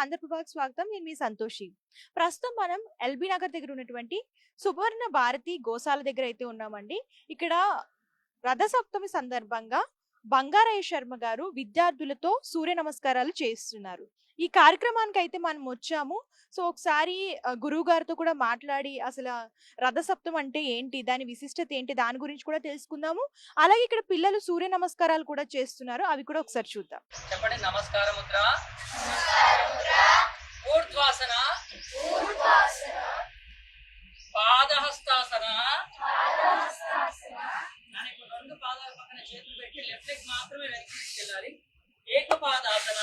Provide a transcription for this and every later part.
ఆంధ్రప్రభకు స్వాగతం. నేను మీ సంతోషి. ప్రస్తుతం మనం ఎల్బీ నగర్ దగ్గర ఉన్నటువంటి సువర్ణ భారతి గోశాల దగ్గర అయితే ఉన్నామండి. ఇక్కడ రథసప్తమి సందర్భంగా బంగారయ్య శర్మ గారు విద్యార్థులతో సూర్య నమస్కారాలు చేస్తున్నారు. ఈ కార్యక్రమానికి అయితే మనం వచ్చాము. సో ఒకసారి గురువు గారితో కూడా మాట్లాడి అసలు రథసప్తం అంటే ఏంటి, దాని విశిష్టత ఏంటి, దాని గురించి కూడా తెలుసుకుందాము. అలాగే ఇక్కడ పిల్లలు సూర్య నమస్కారాలు కూడా చేస్తున్నారు, అవి కూడా ఒకసారి చూద్దాం. చెప్పండి. నమస్కార ముద్ర, ఊర్ధ్వాసన, పాదహస్తాసన. రెండు పాదాల పక్కన చేతులు పెట్టి లెఫ్ట్ లెగ్ మాత్రమే వెనక్కి తీసుకెళ్ళాలి. ఏకపాదాసన.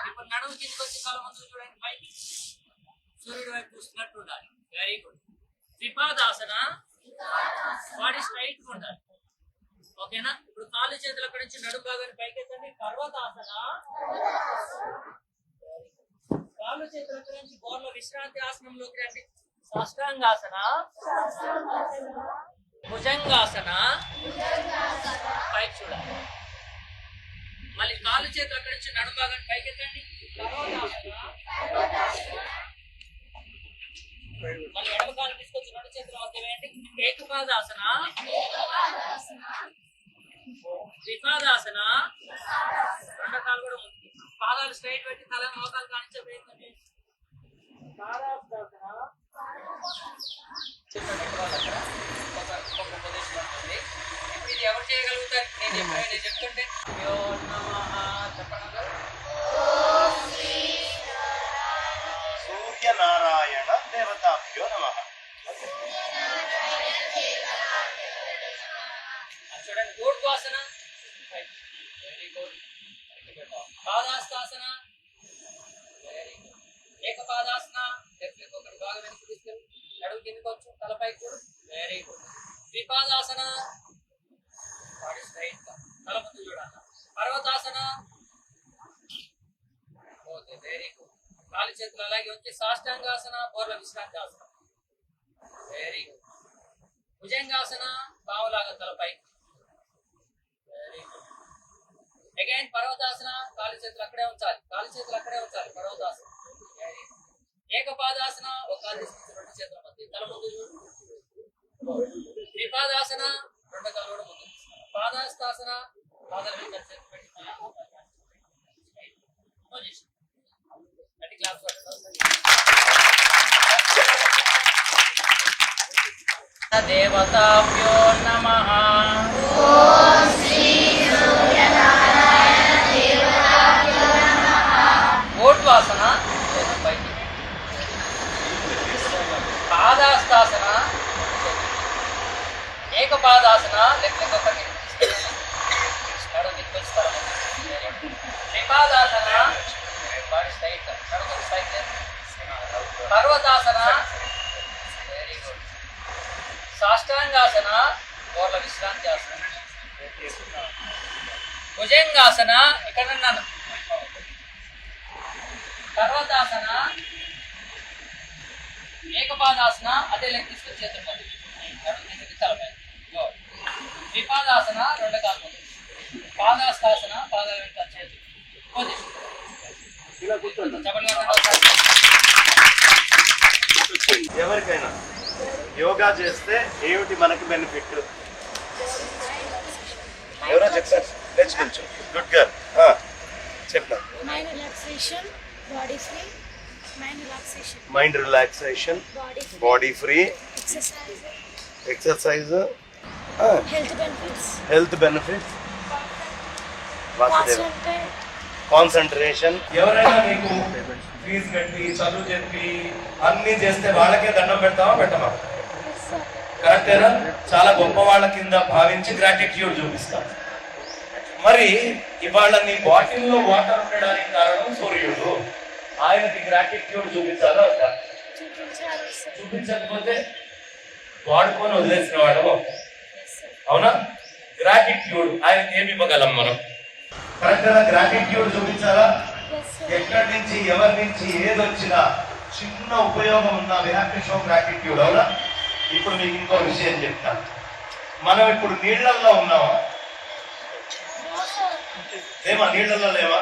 ఇప్పుడు నడుము కిందకి వచ్చి కాలు ముందుకు చూడండి, పైకి సూర్యుడు వైపు చూస్తున్నట్టు ఉండాలి. Very good. త్రిపాదాసన, బాడీ స్ట్రైట్ గా ఉండాలి. ఓకేనా? ఇప్పుడు కాళ్ళు చేతులు అక్కడి నుంచి నడుము భాగాన్ని పైకెత్తండి. పర్వతాసన. కాళ్ళు చేతులు అక్కడి నుంచి బోర్లో విశ్రాంతి ఆసనంలోకి రండి. సాష్టాంగాసన, భుజంగాసన, పైకి చూడాలి. మళ్ళీ కాళ్ళు చేతులు అక్కడి నుంచి నడుము భాగాన్ని పైకెత్తండి. మళ్ళీ ఎడమ కాలు తీసుకొచ్చి రెండు చేతుల మధ్య వేయండి. ఏకపాదాసన, త్రిపాదాసన. రెండో కాలు కూడా ఉంది. పాదాలు స్ట్రైట్ పెట్టి తల మోకాలు కానించబోయిందండి. ఇప్పుడు ఇది ఎవరు చేయగలుగుతారు? నేను చెప్తుంటే సూర్యనారాయణ దేవతాభ్యో నమః. చూడండి. ఊర్ధ్వాసన, పాదాస్తాసన, ఏకపాదాసన. ఒకటి బాగా వెనక్కి తీసుకెళ్ళి నడుము కిందకి వచ్చు, తలపైకి కూడా. Very good. త్రిపాదాసన, బాడీ స్ట్రైట్ గా తల ముందు చూడాలి. పర్వతాసన. Okay, very good. కాలు చేతులు అలాగే వచ్చి సాష్టాంగాసన, బోర్ల విశ్రాంతాసన. Very good. భుజంగాసన, పావులాగా తలపైకి. Very good. అగైన్ పర్వతాసన. కాలు చేతులు అక్కడే ఉంచాలి, పర్వతాసన. ఏకపాదాసన, ఒక కాలు తీసుకొచ్చి రెండు చేతుల మధ్య తల ముందు చూడు. త్రిపాదాసన, రెండు కాలు కూడా ముందు. పాదాస్తాసన, పాదాల మీద చేతులు పెట్టి పొజిషన్. అంటే క్లాస్ దేవతాభ్యో నమః. ఊర్ధ్వాసన, పాదాస్తాసన, ఏకపాదాసన. లెఫ్ట్ లెగ్ ఒకటి నడుము తీసుకొచ్చి త్రిపాదాసన, బాడీ స్ట్రైట్, నడుము స్ట్రైట్. పర్వతాసన. Very good. సాష్టాంగాసన, బోర్ల విశ్రాంతి ఆసన. భుజంగాసన, ఇక్కడ ఉన్నాను. పర్వతాసన, ఏకపాదాసన, అదే లెక్క తీసుకొచ్చి చేతులు తలపై. త్రిపాదాసన, రెండు కాలు ముందు. పాదాస్తాసన, పాదాల వెంట చేతులు. ఎవరికైనా యోగా చేస్తే ఏమిటి మనకి బెనిఫిట్? ఎవరో చెప్తారు. కొంచెం గుడ్ గర్ల్ చెప్తా. Mind relaxation, body free, exercise, health benefits, concentration. ఎవరైనా మీకు ఫీజు కట్టి చదువు చెప్పి అన్ని చేస్తే వాళ్ళకే దండం పెడతామా పెట్టమా? కరెక్టేనా? చాలా గొప్ప వాళ్ళ కింద భావించి గ్రాటిట్యూడ్ చూపిస్తాం. మరి ఇవాళ నీ బాటిల్లో వాటర్ ఉండడానికి కారణం సూర్యుడు. ఆయనకి గ్రాటిట్యూడ్ చూపించాలా? చూపించకపోతే వాడుకొని వదిలేసిన వాడము. అవునా? గ్రాటిట్యూడ్ ఆయనకి ఏమి ఇవ్వగలం మనం? కరెక్ట్గా గ్రాటిట్యూడ్ చూపించాలా? ఎక్కడి నుంచి ఎవరి నుంచి ఏదొచ్చినా చిన్న ఉపయోగం ఉన్నా we have to show gratitude. అవునా? ఇప్పుడు మీకు ఇంకో విషయం చెప్తాను. మనం ఇప్పుడు నీళ్లలో ఉన్నామా? లేమా? నీళ్లలో లేవా?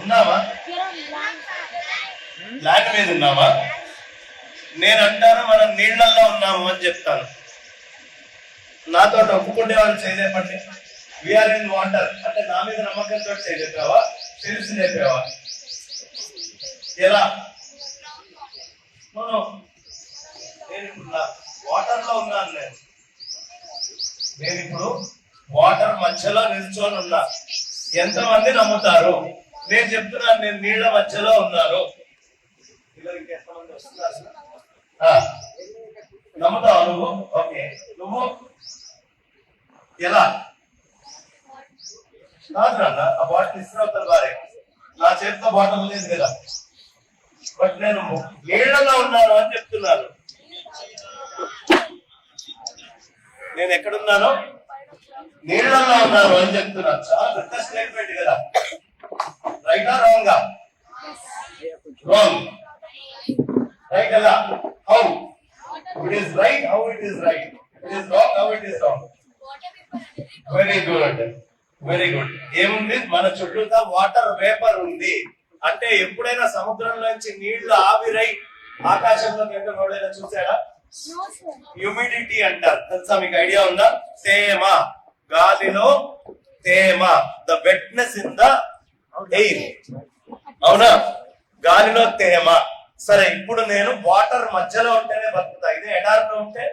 ఉన్నామా? ల్యాండ్ మీద ఉన్నామా? నేను అంటాను మనం నీళ్ళల్లో ఉన్నాము అని చెప్తాను. నాతో ఒప్పుకుంటే వాళ్ళు చేయలేపండి. వీఆర్ ఇన్ వాటర్ అంటే నా మీద నమ్మకంతో చేయలేపావా, తెలిసి చెప్పావా? ఎలా? నేను ఇప్పుడు వాటర్ లో ఉన్నాను. నేను ఇప్పుడు వాటర్ మధ్యలో నిల్చొని ఉన్నా. ఎంతమంది నమ్ముతారు? నేను చెప్తున్నాను నేను నీళ్ల మధ్యలో ఉన్నాను. నమ్ముతావా నువ్వు? ఓకే, నువ్వు ఎలా? కాదు నాన్న, ఆ బాటిల్ ఇస్తున్నా బారే, నా చేతిలో బాటిల్ లేదు కదా, బట్ నేను నీళ్లలో ఉన్నాను అని చెప్తున్నాను. నేను ఎక్కడున్నాను? నీళ్లలో ఉన్నాను అని చెప్తున్నాను. చాలా పెద్ద స్టేట్మెంట్ కదా. రైటా రాంగా? రాంగ్. రైట్ ఎలా? How it is right, how it is right, it is wrong, how it is wrong. Very good, very good. ఏముంది? మన చుట్టూతా వాటర్ వేపర్ ఉంది. అంటే ఎప్పుడైనా సముద్రంలోంచి నీళ్లు ఆవిరై ఆకాశంలోకి ఎవరైనా చూసాడా? హ్యూమిడిటీ అంటారు, తెలుసా? మీకు ఐడియా ఉందా? తేమ, గాలిలో తేమ, the wetness in the air. అవునా? గాలిలో తేమ. సరే, ఇప్పుడు నేను వాటర్ మధ్యలో ఉంటేనే బతుకుతా. ఇదే ఎడారిలో ఉంటే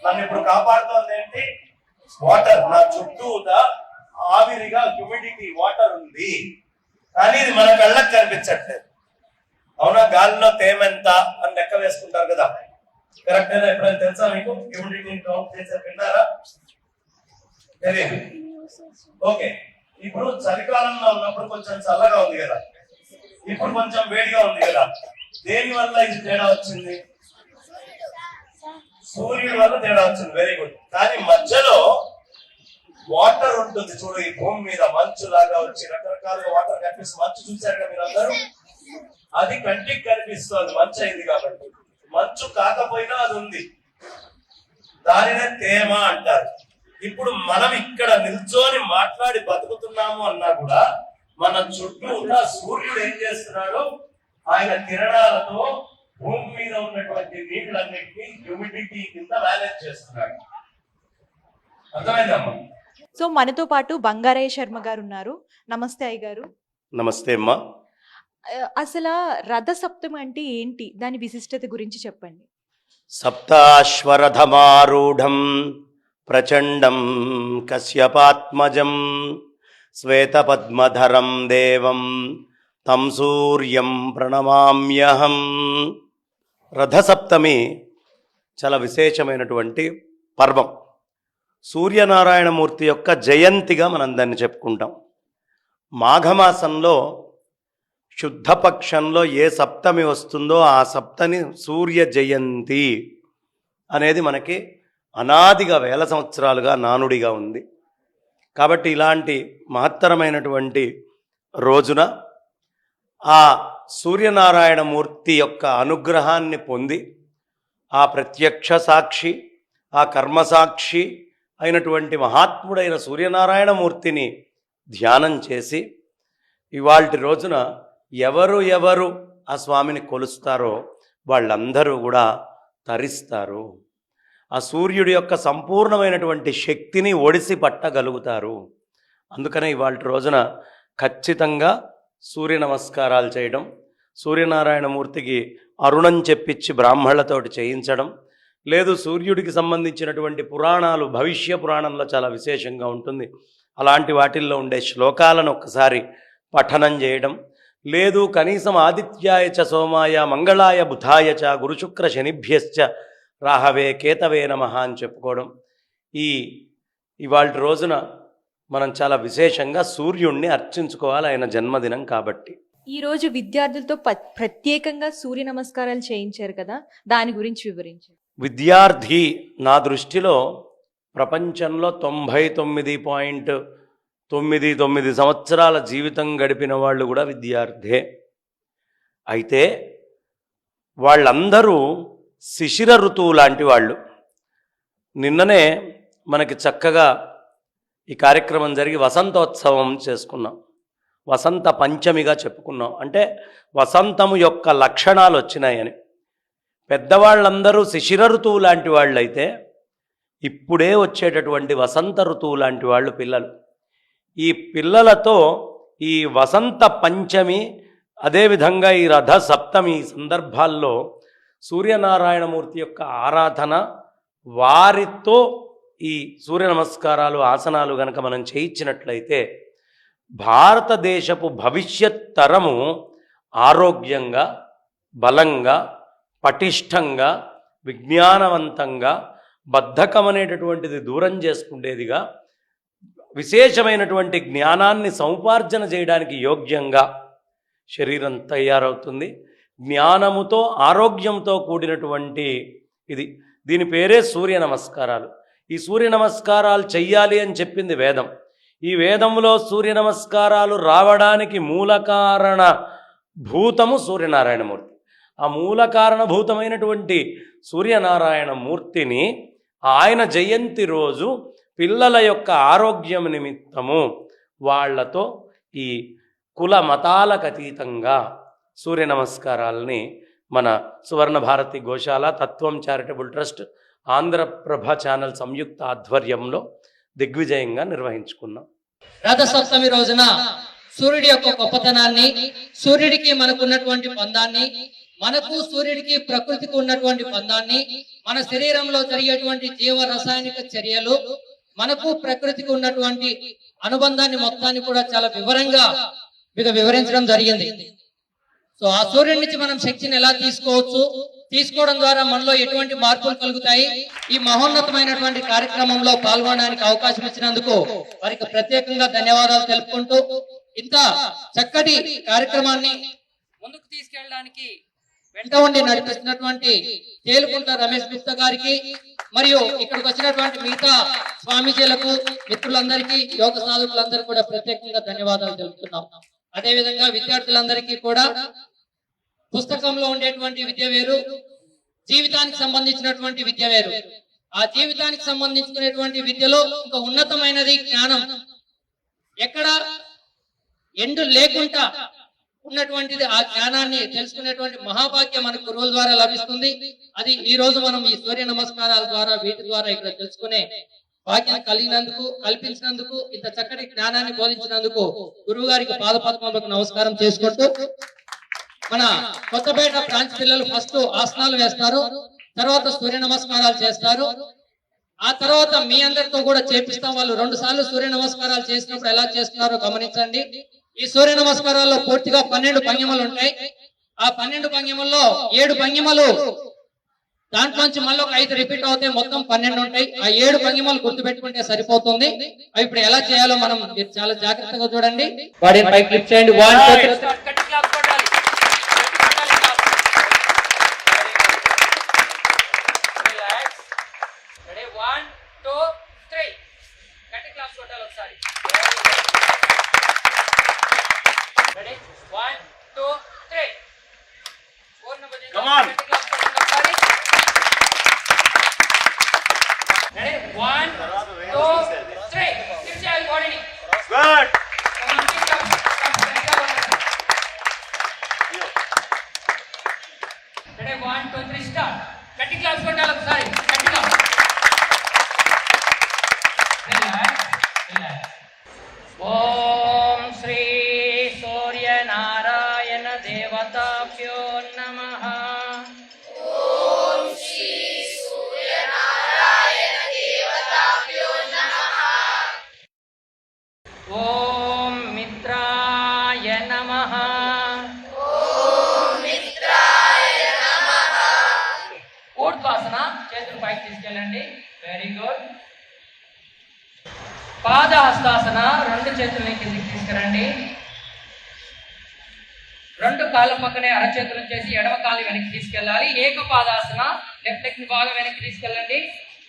నన్ను ఇప్పుడు కాపాడుతోంది ఏంటి? వాటర్. నా చుట్టూతా ఆవిరిగా హ్యూమిడిటీ వాటర్ ఉంది, కానీ ఇది మన కళ్ళకి కనిపించట్లేదు. అవునా? గాలిలో తేమ ఎంత అని లెక్క వేసుకుంటారు కదా, కరెక్ట్ అయినా? ఎప్పుడైనా తెలుసా మీకు? హ్యూమిడిటీని కౌంట్ చేసే విన్నారా? తెలియదు. ఓకే, ఇప్పుడు చలికాలంలో ఉన్నప్పుడు కొంచెం చల్లగా ఉంది కదా, ఇప్పుడు కొంచెం వేడిగా ఉంది కదా. దేని వల్ల ఇది తేడా వచ్చింది? సూర్యుడి వల్ల తేడా వచ్చింది. Very good. కానీ మధ్యలో వాటర్ ఉంటుంది చూడు, ఈ భూమి మీద మంచు లాగా వచ్చి రకరకాలుగా వాటర్ కనిపిస్తుంది. మంచు చూసారు కదా మీరు అందరూ? అది కంటికి కనిపిస్తుంది, మంచు అయింది కాబట్టి. మంచు కాకపోయినా అది ఉంది, దానినే తేమ అంటారు. ఇప్పుడు మనం ఇక్కడ నిల్చొని మాట్లాడి బతుకుతున్నాము అన్నా కూడా మన చుట్టూ ఉన్న సూర్యుడు ఏం చేస్తున్నాడు? ఆయన కిరణాలతో భూమి మీద ఉన్నటువంటి నీళ్ళన్నింటినీ హ్యూమిడిటీ కింద మేనేజ్ చేస్తున్నాడు. అర్థమైందమ్మా? సో మనతో పాటు బంగారయ్య శర్మ గారు ఉన్నారు. నమస్తే అయ్య గారు. నమస్తే అమ్మా. అసలు రథ సప్తమి అంటే ఏంటి, దాని విశిష్టత గురించి చెప్పండి. సప్తాశ్వరథమారూఢం ప్రచండం కశ్యపాత్మజం శ్వేతపద్మధరం దేవం తం సూర్యం ప్రణమామ్యహం. రథసప్తమి చాలా విశేషమైనటువంటి పర్వం. సూర్యనారాయణమూర్తి యొక్క జయంతిగా మనం దాన్ని చెప్పుకుంటాం. మాఘమాసంలో శుద్ధపక్షంలో ఏ సప్తమి వస్తుందో ఆ సప్తమి సూర్య జయంతి అనేది మనకి అనాదిగా వేల సంవత్సరాలుగా నానుడిగా ఉంది. కాబట్టి ఇలాంటి మహత్తరమైనటువంటి రోజున ఆ సూర్యనారాయణమూర్తి యొక్క అనుగ్రహాన్ని పొంది ఆ ప్రత్యక్ష సాక్షి, ఆ కర్మసాక్షి అయినటువంటి మహాత్ముడైన సూర్యనారాయణమూర్తిని ధ్యానం చేసి ఇవాల్టి రోజున ఎవరు ఆ స్వామిని కొలుస్తారో వాళ్ళందరూ కూడా తరిస్తారు. ఆ సూర్యుడి యొక్క సంపూర్ణమైనటువంటి శక్తిని ఒడిసి పట్టగలుగుతారు. అందుకనే ఇవాల్టి రోజున ఖచ్చితంగా సూర్య నమస్కారాలు చేయడం, సూర్యనారాయణమూర్తికి అరుణం చెప్పించి బ్రాహ్మణులతోటి చేయించడం, లేదు సూర్యుడికి సంబంధించినటువంటి పురాణాలు భవిష్య పురాణంలో చాలా విశేషంగా ఉంటుంది, అలాంటి వాటిల్లో ఉండే శ్లోకాలను ఒక్కసారి పఠనం చేయడం, లేదు కనీసం ఆదిత్యాయ చ సోమాయ మంగళాయ బుధాయ చ గురుశుక్ర శనిభ్యశ్చ రాహవే కేతవే నమః అని చెప్పుకోవడం. ఇవాళ రోజున మనం చాలా విశేషంగా సూర్యుణ్ణి అర్చించుకోవాలి, ఆయన జన్మదినం కాబట్టి. ఈరోజు విద్యార్థులతో ప్రత్యేకంగా సూర్య నమస్కారాలు చేయించారు కదా, దాని గురించి వివరించారు. విద్యార్థి నా దృష్టిలో ప్రపంచంలో 99.99 సంవత్సరాల జీవితం గడిపిన వాళ్ళు కూడా విద్యార్థే. అయితే వాళ్ళందరూ శిశిర ఋతువు లాంటి వాళ్ళు. నిన్ననే మనకి చక్కగా ఈ కార్యక్రమం జరిగి వసంతోత్సవం చేసుకున్నాం. వసంత పంచమిగా చెప్పుకున్నాం. అంటే వసంతము యొక్క లక్షణాలు వచ్చినాయని. పెద్దవాళ్ళందరూ శిశిర ఋతువు లాంటి వాళ్ళు అయితే ఇప్పుడే వచ్చేటటువంటి వసంత ఋతువు లాంటి వాళ్ళు పిల్లలు. ఈ పిల్లలతో ఈ వసంత పంచమి అదేవిధంగా ఈ రథ సప్తమి సందర్భాల్లో సూర్యనారాయణమూర్తి యొక్క ఆరాధన, వారితో ఈ సూర్య నమస్కారాలు ఆసనాలు గనక మనం చేయించినట్లయితే భారతదేశపు భవిష్యత్ తరము ఆరోగ్యంగా, బలంగా, పటిష్టంగా, విజ్ఞానవంతంగా, బద్ధకం అనేటటువంటిది దూరం చేసుకునేదిగా, విశేషమైనటువంటి జ్ఞానాన్ని సముపార్జన చేయడానికి యోగ్యంగా శరీరం తయారవుతుంది. జ్ఞానముతో ఆరోగ్యంతో కూడినటువంటి ఇది. దీని పేరే సూర్య నమస్కారాలు. ఈ సూర్య నమస్కారాలు చెయ్యాలి అని చెప్పింది వేదం. ఈ వేదంలో సూర్య నమస్కారాలు రావడానికి మూల కారణ భూతము సూర్యనారాయణమూర్తి. ఆ మూల కారణభూతమైనటువంటి సూర్యనారాయణమూర్తిని ఆయన జయంతి రోజు పిల్లల యొక్క ఆరోగ్యం నిమిత్తము వాళ్లతో ఈ కుల మతాలకు అతీతంగా సూర్య నమస్కారాలని మన సువర్ణ భారతి గోశాల, తత్వం చారిటబుల్ ట్రస్ట్, ఆంధ్రప్రభ ఛానల్ సంయుక్త ఆధ్వర్యంలో దిగ్విజయంగా నిర్వహించుకున్నాం. రథసప్తమి రోజున సూర్యుడి యొక్క గొప్పతనాన్ని, సూర్యుడికి మనకు ఉన్నటువంటి బంధాన్ని, మనకు సూర్యుడికి ప్రకృతికి ఉన్నటువంటి బంధాన్ని, మన శరీరంలో జరిగేటువంటి జీవ రసాయనిక చర్యలు, మనకు ప్రకృతికి ఉన్నటువంటి అనుబంధాన్ని మొత్తాన్ని కూడా చాలా వివరంగా మీకు వివరించడం జరిగింది. సో ఆ సూర్యుడి నుంచి మనం శక్తిని ఎలా తీసుకోవచ్చు, తీసుకోవడం ద్వారా మనలో ఎటువంటి మార్పులు కలుగుతాయి, ఈ మహోన్నతమైనటువంటి కార్యక్రమంలో పాల్గొనడానికి అవకాశం ఇచ్చినందుకు వారికి ప్రత్యేకంగా ధన్యవాదాలు తెలుపుకుంటూ, ఇంత చక్కటి కార్యక్రమాన్ని ముందుకు తీసుకెళ్ళడానికి వెంట ఉండి నడిపిస్తున్నటువంటి తేలుకుంట రమేష్ గుప్తా గారికి, మరియు ఇక్కడికి వచ్చినటువంటి మిగతా స్వామీజీలకు, మిత్రులందరికీ, యోగ సాధకులందరికీ కూడా ప్రత్యేకంగా ధన్యవాదాలు తెలుపుతున్నాం. అదేవిధంగా విద్యార్థులందరికీ కూడా పుస్తకంలో ఉండేటువంటి విద్య వేరు, జీవితానికి సంబంధించినటువంటి విద్య వేరు. ఆ జీవితానికి సంబంధించుకునేటువంటి విద్యలో ఇంకా ఉన్నతమైనది జ్ఞానం. ఎక్కడ ఎండు లేకుండా ఉన్నటువంటిది ఆ జ్ఞానాన్ని తెలుసుకునేటువంటి మహాభాగ్యం మనకు గురువుల ద్వారా లభిస్తుంది. అది ఈ రోజు మనం ఈ సూర్య నమస్కారాల ద్వారా, వీటి ద్వారా ఇక్కడ తెలుసుకునే భాగ్యం కల్పించినందుకు, ఇంత చక్కటి జ్ఞానాన్ని బోధించినందుకు గురువు గారికి పాదపద్మములకు నమస్కారం చేసుకుంటూ, మన కొత్తపేట బ్రాంచ్ పిల్లలు ఫస్ట్ ఆసనాలు వేస్తారు, తర్వాత సూర్య నమస్కారాలు చేస్తారు. ఆ తర్వాత మీ అందరితో కూడా చేపిస్తాం. వాళ్ళు 2 సార్లు సూర్య నమస్కారాలు చేసినప్పుడు ఎలా చేస్తున్నారో గమనించండి. ఈ సూర్య నమస్కారాల్లో పూర్తిగా 12 భంగిమలు ఉంటాయి. ఆ 12 భంగిమల్లో 7 భంగిమలు, దాంట్లోంచి మళ్ళీ ఒక 5 రిపీట్ అవుతాయి, మొత్తం 12 ఉంటాయి. ఆ 7 భంగిమలు గుర్తుపెట్టుకుంటే సరిపోతుంది. అవి ఇప్పుడు ఎలా చేయాలో మనం చాలా జాగ్రత్తగా చూడండి. బాడీని పైకి లిఫ్ట్ చేయండి. 1 2 3 గట్టి క్లాస్ కొట్టాలి ఒకసారి. Ready 1 2 3 4 number come on. Ready 1 2 3 lift చేయాలి బాడీని. గుడ్. Ready 1 2 3 start. గట్టి క్లాస్ కొట్టాలి ఒకసారి. గట్టిగా. ఓం శ్రీ సూర్యనారాయణ దేవతాభ్యో నమః. ఓం శ్రీ సూర్యనారాయణ దేవతాభ్యో నమః. ఓం మిత్రాయ నమః. ఓం మిత్రాయ నమః. ఊర్ధ్వాసన, చేతులు పైకి తీసుకెళ్ళండి. Very good. పాదహస్తాసన, 2 చేతుల్ని కిందికి తీసుకురండి. 2 కాళ్ళ పక్కనే అరచేతులు చేసి ఎడమ కాలు వెనక్కి తీసుకెళ్ళాలి. ఏకపాదాసన, లెఫ్ట్ లెగ్ ని బాగా వెనక్కి తీసుకెళ్ళండి.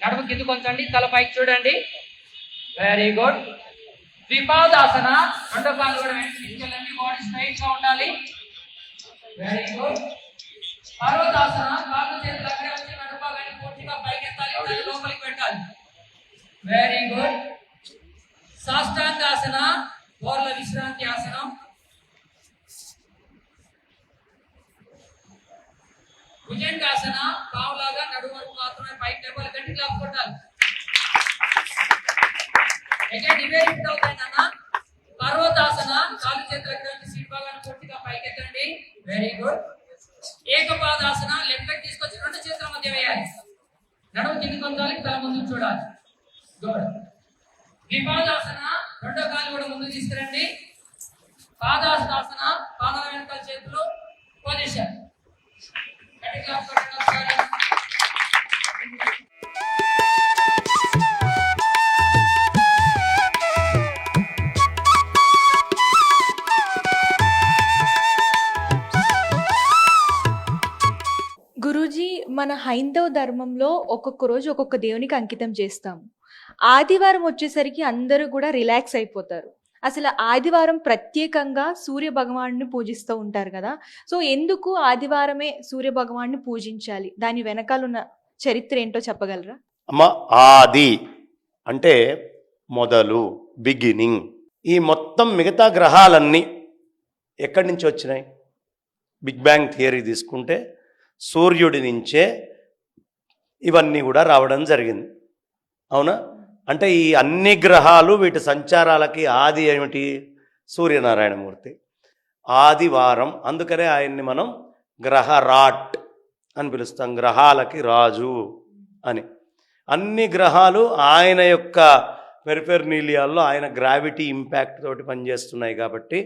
నడుము కిందకు ఉంచండి, తల పైకి చూడండి. Very good. ద్విపాదాసన, 2 కాళ్ళు కూడా వెనక్కి తీసుకెళ్ళండి. బాడీ స్ట్రైట్ గా ఉండాలి. Very good. పర్వతాసన, కాళ్ళు చేతులు అక్కడే వచ్చి నడుము భాగాన్ని పూర్తిగా పైకెత్తాలి, తల లోపలికి పెట్టాలి. Very good. సాష్టాంగాసన, గోర్ల విశ్రాంతి ఆసనం, భుజంగాసన పావులాగా నడుము వరకు మాత్రమే పైకి లేపాలి, గట్టి క్లాప్ కొట్టాలి. అగైన్ ఇవే రిపీట్ అవుతాయి నాన్న. పర్వతాసన కాలు చేతులు ఎక్కడానికి సీట్ భాగాన్ని పూర్తిగా పైకి ఎత్తండి. Very good. ఏకపాదాసన లెఫ్ట్ లెగ్ తీసుకొచ్చి రెండు చేతుల మధ్య వేయాలి. నడుము కిందికి వంచాలి, తల ముందుకు చూడాలి. గుడ్. ద్విపాదాసన రెండో కాలు కూడా ముందుకు తీసుకురండి. పాదాస్తాసన పాదాల వెనకాల చేతులు పొజిషన్. గట్టి క్లాప్ కొట్టండి ఒకసారి. గురూజీ, మన హైందవ ధర్మంలో ఒక్కొక్క రోజు ఒక్కొక్క దేవునికి అంకితం చేస్తాము. ఆదివారం వచ్చేసరికి అందరూ కూడా రిలాక్స్ అయిపోతారు. అసలు ఆదివారం ప్రత్యేకంగా సూర్య భగవాన్ని పూజిస్తూ ఉంటారు కదా. సో ఎందుకు ఆదివారమే సూర్య భగవాన్ని పూజించాలి? దాని వెనకాల ఉన్న చరిత్ర ఏంటో చెప్పగలరా? అమ్మ, ఆది అంటే మొదలు, బిగినింగ్. ఈ మొత్తం మిగతా గ్రహాలన్నీ ఎక్కడి నుంచి వచ్చినాయి? బిగ్ బ్యాంగ్ థియరీ తీసుకుంటే సూర్యుడి నుంచే ఇవన్నీ కూడా రావడం జరిగింది. అవునా? అంటే ఈ అన్ని గ్రహాలు వీటి సంచారాలకి ఆది ఏమిటి? సూర్యనారాయణమూర్తి. ఆదివారం, అందుకనే ఆయన్ని మనం గ్రహరాట్ అని పిలుస్తాం, గ్రహాలకి రాజు అని. అన్ని గ్రహాలు ఆయన యొక్క పెరిఫెర్నీలియాల్లో ఆయన గ్రావిటీ ఇంపాక్ట్ తోటి పనిచేస్తున్నాయి కాబట్టి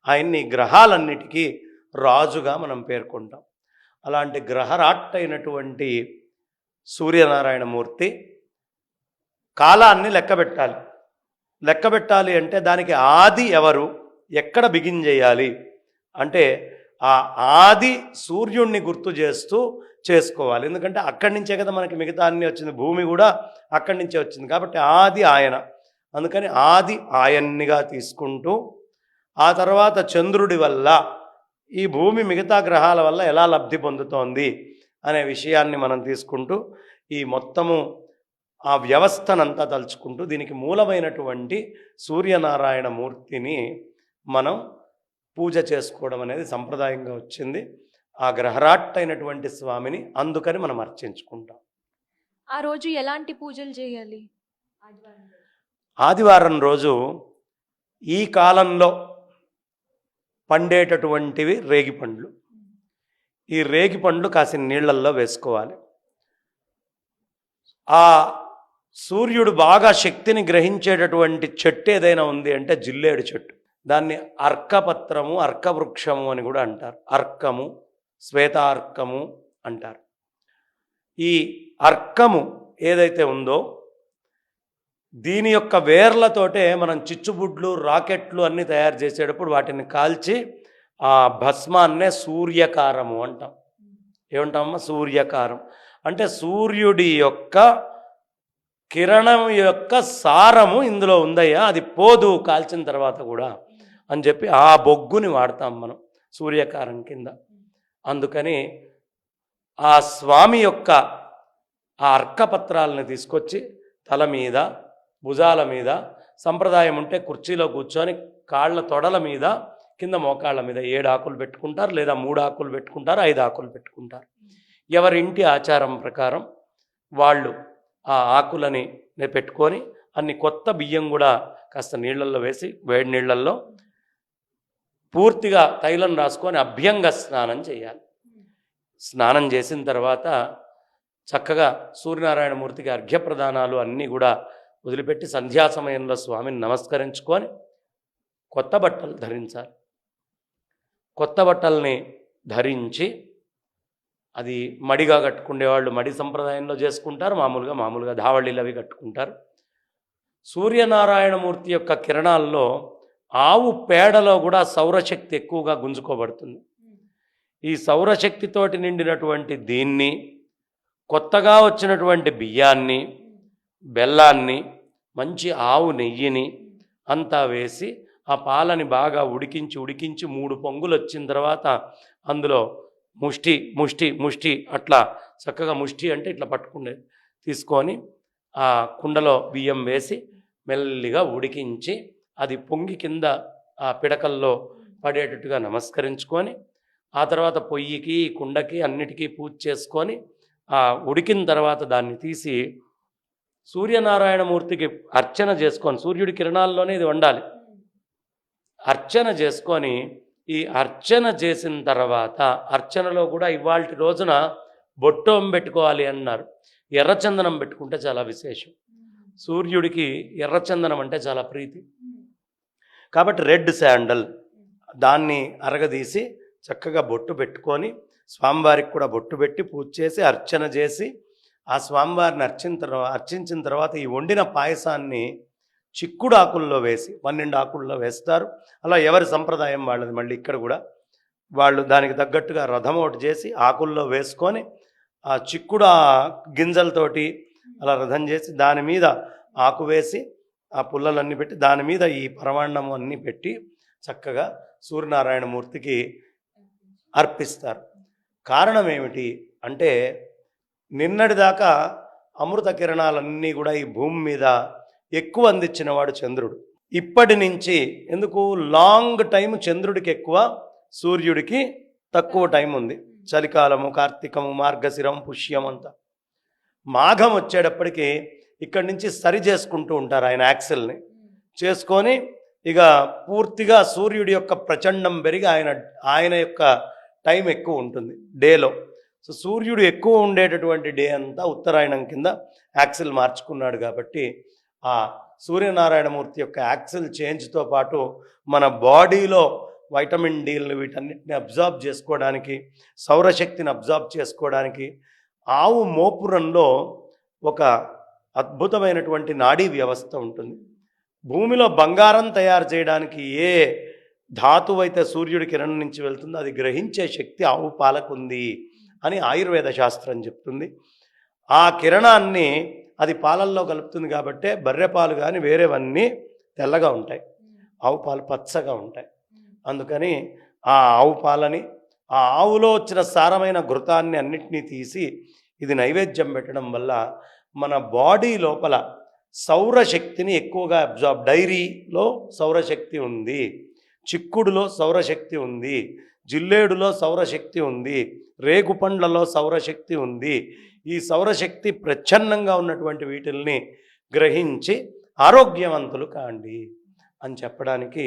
ఆయన్ని గ్రహాలన్నిటికీ రాజుగా మనం పేర్కొంటాం. అలాంటి గ్రహరాట్ అయినటువంటి సూర్యనారాయణమూర్తి కాలాన్ని లెక్కబెట్టాలి అంటే దానికి ఆది ఎవరు, ఎక్కడ బిగిన్ చేయాలి అంటే ఆ ఆది సూర్యుడిని గుర్తు చేస్తూ చేసుకోవాలి. ఎందుకంటే అక్కడి నుంచే కదా మనకి మిగతా అన్నీ వచ్చింది, భూమి కూడా అక్కడి నుంచే వచ్చింది కాబట్టి ఆది ఆయన. అందుకని ఆది ఆయన్నిగా తీసుకుంటూ ఆ తర్వాత చంద్రుడి వల్ల ఈ భూమి మిగతా గ్రహాల వల్ల ఎలా లబ్ధి పొందుతోంది అనే విషయాన్ని మనం తీసుకుంటూ ఈ మొత్తము ఆ వ్యవస్థనంతా తలుచుకుంటూ దీనికి మూలమైనటువంటి సూర్యనారాయణ మూర్తిని మనం పూజ చేసుకోవడం అనేది సంప్రదాయంగా వచ్చింది. ఆ గ్రహరాట్ అయినటువంటి స్వామిని అందుకని మనం అర్చించుకుంటాం. ఆ రోజు ఎలాంటి పూజలు చేయాలి? ఆదివారం రోజు ఈ కాలంలో పండేటటువంటివి రేగిపండ్లు. ఈ రేగిపండ్లు కాసిన నీళ్లల్లో వేసుకోవాలి. ఆ సూర్యుడు బాగా శక్తిని గ్రహించేటటువంటి చెట్టు ఏదైనా ఉంది అంటే జిల్లేడు చెట్టు. దాన్ని అర్కపత్రము, అర్కవృక్షము అని కూడా అంటారు. అర్కము, శ్వేతార్కము అంటారు. ఈ అర్కము ఏదైతే ఉందో దీని యొక్క వేర్లతోటే మనం చిచ్చుబుడ్లు, రాకెట్లు అన్నీ తయారు చేసేటప్పుడు వాటిని కాల్చి ఆ భస్మాన్నే సూర్యకారము అంటాం. ఏమంటామమ్మా? సూర్యకారం. అంటే సూర్యుడి యొక్క కిరణం యొక్క సారము ఇందులో ఉందయ్యా, అది పోదు కాల్చిన తర్వాత కూడా అని చెప్పి ఆ బొగ్గుని వాడతాం మనం సూర్యకారం కింద. అందుకని ఆ స్వామి యొక్క ఆ అర్కపత్రాలను తీసుకొచ్చి తల మీద, భుజాల మీద, సంప్రదాయం ఉంటే కుర్చీలో కూర్చొని కాళ్ళ తొడల మీద, కింద మోకాళ్ళ మీద 7 ఆకులు పెట్టుకుంటారు, లేదా 3 ఆకులు పెట్టుకుంటారు, 5 ఆకులు పెట్టుకుంటారు. ఎవరింటి ఆచారం ప్రకారం వాళ్ళు ఆ ఆకులని పెట్టుకొని అన్ని కొత్త బియ్యం కూడా కాస్త నీళ్ళల్లో వేసి వేడి నీళ్ళల్లో పూర్తిగా తైలం రాసుకొని అభ్యంగ స్నానం చేయాలి. స్నానం చేసిన తర్వాత చక్కగా సూర్యనారాయణమూర్తికి అర్ఘ్యప్రదానాలు అన్నీ కూడా వదిలిపెట్టి సంధ్యా సమయంలో స్వామిని నమస్కరించుకొని కొత్త బట్టలు ధరించాలి. కొత్త బట్టల్ని ధరించి అది మడిగా కట్టుకునేవాళ్ళు మడి సంప్రదాయంలో చేసుకుంటారు, మామూలుగా ధావళీలు అవి కట్టుకుంటారు. సూర్యనారాయణమూర్తి యొక్క కిరణాల్లో ఆవు పేడలో కూడా సౌరశక్తి ఎక్కువగా గుంజుకోబడుతుంది. ఈ సౌరశక్తితోటి నిండినటువంటి దీన్ని, కొత్తగా వచ్చినటువంటి బియ్యాన్ని, బెల్లాన్ని, మంచి ఆవు నెయ్యిని అంతా వేసి ఆ పాలని బాగా ఉడికించి 3 పొంగులు వచ్చిన తర్వాత అందులో ముష్టి అట్లా చక్కగా ముష్టి అంటే ఇట్లా పట్టుకునే తీసుకొని ఆ కుండలో బియ్యం వేసి మెల్లిగా ఉడికించి అది పొంగి కింద ఆ పిడకల్లో పడేటట్టుగా నమస్కరించుకొని ఆ తర్వాత పొయ్యికి కుండకి అన్నిటికీ పూజ చేసుకొని ఆ ఉడికిన తర్వాత దాన్ని తీసి సూర్యనారాయణమూర్తికి అర్చన చేసుకొని, సూర్యుడి కిరణాల్లోనే ఇది వండాలి. అర్చన చేసుకొని ఈ అర్చన చేసిన తర్వాత అర్చనలో కూడా ఇవాల్టి రోజున బొట్టం పెట్టుకోవాలి అన్నారు. ఎర్రచందనం పెట్టుకుంటే చాలా విశేషం. సూర్యుడికి ఎర్రచందనం అంటే చాలా ప్రీతి కాబట్టి రెడ్ శాండల్ దాన్ని అరగదీసి చక్కగా బొట్టు పెట్టుకొని స్వామివారికి కూడా బొట్టు పెట్టి పూజ చేసి అర్చన చేసి ఆ స్వామివారిని అర్చించిన తర్వాత ఈ వండిన పాయసాన్ని చిక్కుడు ఆకుల్లో వేసి 12 ఆకుల్లో వేస్తారు. అలా ఎవరి సంప్రదాయం వాళ్ళది. మళ్ళీ ఇక్కడ కూడా వాళ్ళు దానికి తగ్గట్టుగా రథం ఒకటి చేసి ఆకుల్లో వేసుకొని ఆ చిక్కుడు గింజలతోటి అలా రథం చేసి దాని మీద ఆకు వేసి ఆ పుల్లలన్నీ పెట్టి దాని మీద ఈ పరమాన్నము అన్నీ పెట్టి చక్కగా సూర్యనారాయణమూర్తికి అర్పిస్తారు. కారణం ఏమిటి అంటే నిన్నటిదాకా అమృత కిరణాలన్నీ కూడా ఈ భూమి మీద ఎక్కువ అందించిన వాడు చంద్రుడు. ఇప్పటి నుంచి ఎందుకు లాంగ్ టైం చంద్రుడికి ఎక్కువ, సూర్యుడికి తక్కువ టైం ఉంది. చలికాలము, కార్తీకము, మార్గశిరం, పుష్యం అంతా. మాఘం వచ్చేటప్పటికి ఇక్కడి నుంచి సరి చేసుకుంటూ ఉంటారు ఆయన యాక్సిల్ని చేసుకొని ఇక పూర్తిగా సూర్యుడి యొక్క ప్రచండం పెరిగి ఆయన యొక్క టైం ఎక్కువ ఉంటుంది డేలో. సో సూర్యుడు ఎక్కువ ఉండేటటువంటి డే అంతా ఉత్తరాయణం కింద యాక్సిల్ మార్చుకున్నాడు కాబట్టి ఆ సూర్యనారాయణమూర్తి యొక్క యాక్సిల్ చేంజ్తో పాటు మన బాడీలో వైటమిన్ డీలను వీటన్నిటిని అబ్జార్బ్ చేసుకోవడానికి, సౌరశక్తిని అబ్జార్బ్ చేసుకోవడానికి ఆవు మోపురంలో ఒక అద్భుతమైనటువంటి నాడీ వ్యవస్థ ఉంటుంది. భూమిలో బంగారం తయారు చేయడానికి ఏ ధాతువు అయితే సూర్యుడి కిరణం నుంచి వెళ్తుందో అది గ్రహించే శక్తి ఆవు పాలకుంది అని ఆయుర్వేద శాస్త్రం చెప్తుంది. ఆ కిరణాన్ని అది పాలల్లో కలుపుతుంది కాబట్టి బర్రెపాలు కానీ వేరేవన్నీ తెల్లగా ఉంటాయి, ఆవు పాలు పచ్చగా ఉంటాయి. అందుకని ఆ ఆవు పాలని ఆ ఆవులో వచ్చిన సారమైన ఘృతాన్ని అన్నిటినీ తీసి ఇది నైవేద్యం పెట్టడం వల్ల మన బాడీ లోపల సౌరశక్తిని ఎక్కువగా అబ్జార్బ్. డైరీలో సౌరశక్తి ఉంది, చిక్కుడులో సౌరశక్తి ఉంది, జిల్లేడులో సౌరశక్తి ఉంది, రేగుపండ్లలో సౌరశక్తి ఉంది. ఈ సౌరశక్తి ప్రచ్ఛన్నంగా ఉన్నటువంటి వీటిల్ని గ్రహించి ఆరోగ్యవంతులు కాండి అని చెప్పడానికి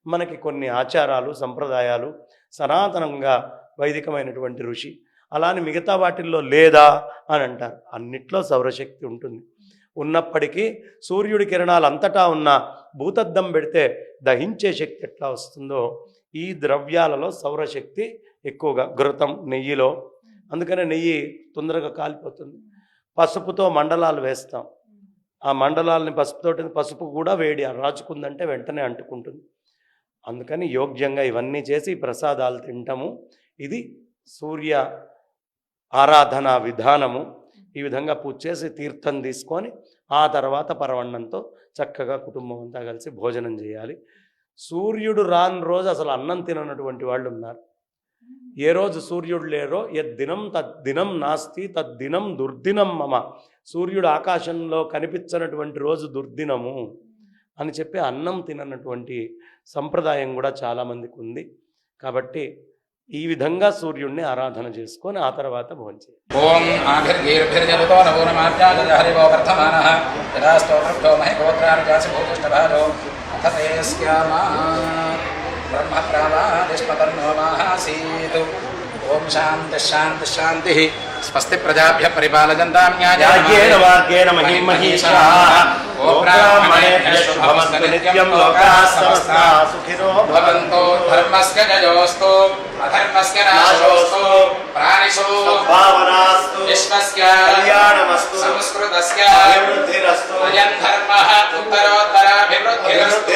మనకి కొన్ని ఆచారాలు, సంప్రదాయాలు సనాతనంగా వైదికమైనటువంటి ఋషి. అలానే మిగతా వాటిల్లో లేదా అని అంటారు. అన్నిట్లో సౌరశక్తి ఉంటుంది. ఉన్నప్పటికీ సూర్యుడి కిరణాలు అంతటా ఉన్న భూతద్దం పెడితే దహించే శక్తి ఎట్లా వస్తుందో ఈ ద్రవ్యాలలో సౌరశక్తి ఎక్కువగా. ఘృతం నెయ్యిలో, అందుకనే నెయ్యి తొందరగా కాలిపోతుంది. పసుపుతో మండలాలు వేస్తాం. ఆ మండలాలని పసుపు కూడా వేడి రాచుకుందంటే వెంటనే అంటుకుంటుంది. అందుకని యోగ్యంగా ఇవన్నీ చేసి ప్రసాదాలు తింటాము. ఇది సూర్య ఆరాధన విధానము. ఈ విధంగా పూజ చేసి తీర్థం తీసుకొని ఆ తర్వాత పరవన్నంతో చక్కగా కుటుంబం అంతా కలిసి భోజనం చేయాలి. సూర్యుడు రాని రోజు అసలు అన్నం తిననటువంటి వాళ్ళు ఉన్నారు. ఏ రోజు సూర్యుడు లేరో యద్దినం తద్దినం నాస్తి తద్దినం దుర్దినం మమ. సూర్యుడు ఆకాశంలో కనిపించినటువంటి రోజు దుర్దినము అని చెప్పి అన్నం తిననటువంటి సంప్రదాయం కూడా చాలామందికి ఉంది. కాబట్టి ఈ విధంగా సూర్యుడిని ఆరాధన చేసుకొని ఆ తర్వాత భోంచేయాలి. ఓం ఆభిర్గీర్భిర్జలుతో నవోనమార్జాదహరివో వర్ధమానః యదా స్తోత్రో మహిగోత్రానుజాసి భూతిష్ఠభాజో అథతే స్యామా బ్రహ్మప్రావాదిష్మతన్నో మాహాసీత్. ఓం శాంతి శాంతి శాంతి. స్వస్తి ప్రజాభ్యః పరిపాలయంతాం న్యాయేన మార్గేణ మహిమహీషాః. ఓం బ్రాహ్మణేభ్యః శుభమస్తు నిత్యం. లోకాః సమస్తాః సుఖినో భవంతు. ధర్మస్య జయోస్తు అధర్మస్య నాశోస్తు. ప్రాణిషు భావనాస్తు. విశ్వస్య కళ్యాణమస్తు. సంస్కృతస్య అభివృద్ధిరస్తు. అయం ధర్మః ఉత్తరోత్తరాభివృద్ధిరస్తు.